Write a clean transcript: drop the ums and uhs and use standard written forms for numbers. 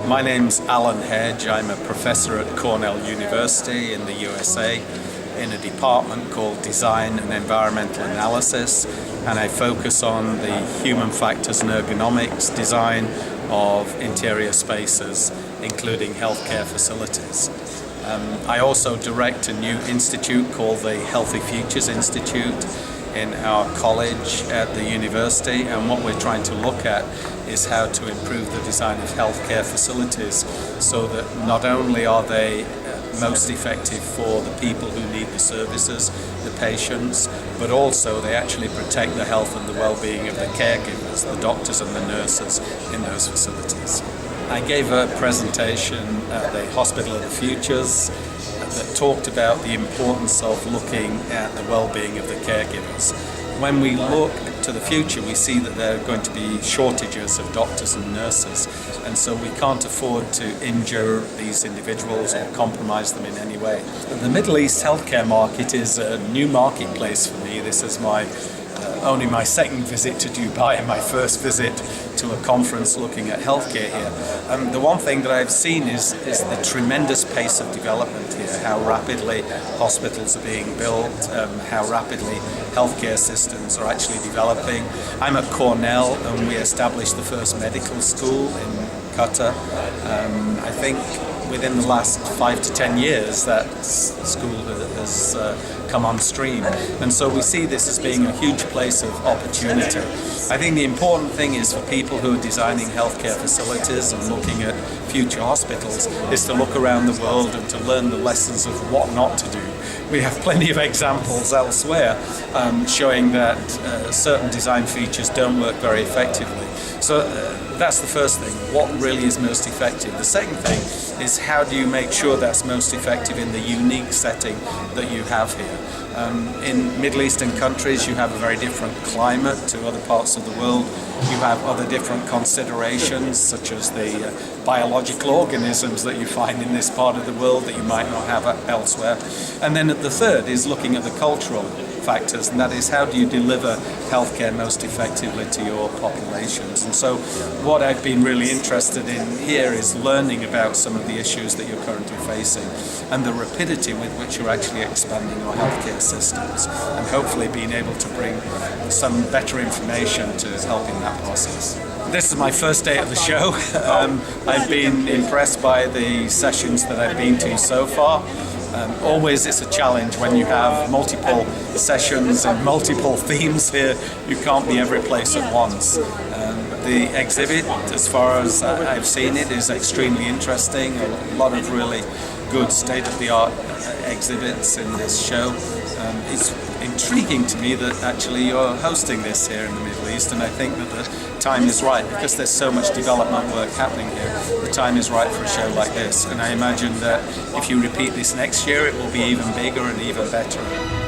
My name's Alan Hedge. I'm a professor at Cornell University in the USA in a department called Design and Environmental Analysis, and I focus on the human factors and ergonomics design of interior spaces, including healthcare facilities. I also direct a new institute called the Healthy Futures Institute in our college at the university, and what we're trying to look at is how to improve the design of healthcare facilities so that not only are they most effective for the people who need the services, the patients, but also they actually protect the health and the well-being of the caregivers, the doctors and the nurses in those facilities. I gave a presentation at the Hospital of the Futures that talked about the importance of looking at the well-being of the caregivers. When we look to the future, we see that there are going to be shortages of doctors and nurses, and so we can't afford to injure these individuals or compromise them in any way. The Middle East healthcare market is a new marketplace for me. This is only my second visit to Dubai and my first visit to a conference looking at healthcare here. The one thing that I've seen is the tremendous pace of development here, how rapidly hospitals are being built, how rapidly healthcare systems are actually developing. I'm at Cornell and we established the first medical school in Qatar. I think within the last 5 to 10 years that school has come on stream, and so we see this as being a huge place of opportunity. I think the important thing is for people who are designing healthcare facilities and looking at future hospitals is to look around the world and to learn the lessons of what not to do. We have plenty of examples elsewhere showing that certain design features don't work very effectively. So that's the first thing, what really is most effective. The second thing is how do you make sure that's most effective in the unique setting that you have here. In Middle Eastern countries you have a very different climate to other parts of the world. You have other different considerations such as the biological organisms that you find in this part of the world that you might not have elsewhere. And then the third is looking at the cultural factors, and that is how do you deliver healthcare most effectively to your populations. And so what I've been really interested in here is learning about some of the issues that you're currently facing and the rapidity with which you're actually expanding our healthcare systems, and hopefully being able to bring some better information to help in that process. This is my first day at the show. I've been impressed by the sessions that I've been to so far. Always it's a challenge when you have multiple sessions and multiple themes here. You can't be every place at once. The exhibit, as far as I've seen it, is extremely interesting. A lot of really good state-of-the-art exhibits in this show. It's intriguing to me that actually you're hosting this here in the Middle East, and I think that the time is right because there's so much development work happening here. The time is right for a show like this, and I imagine that if you repeat this next year it will be even bigger and even better.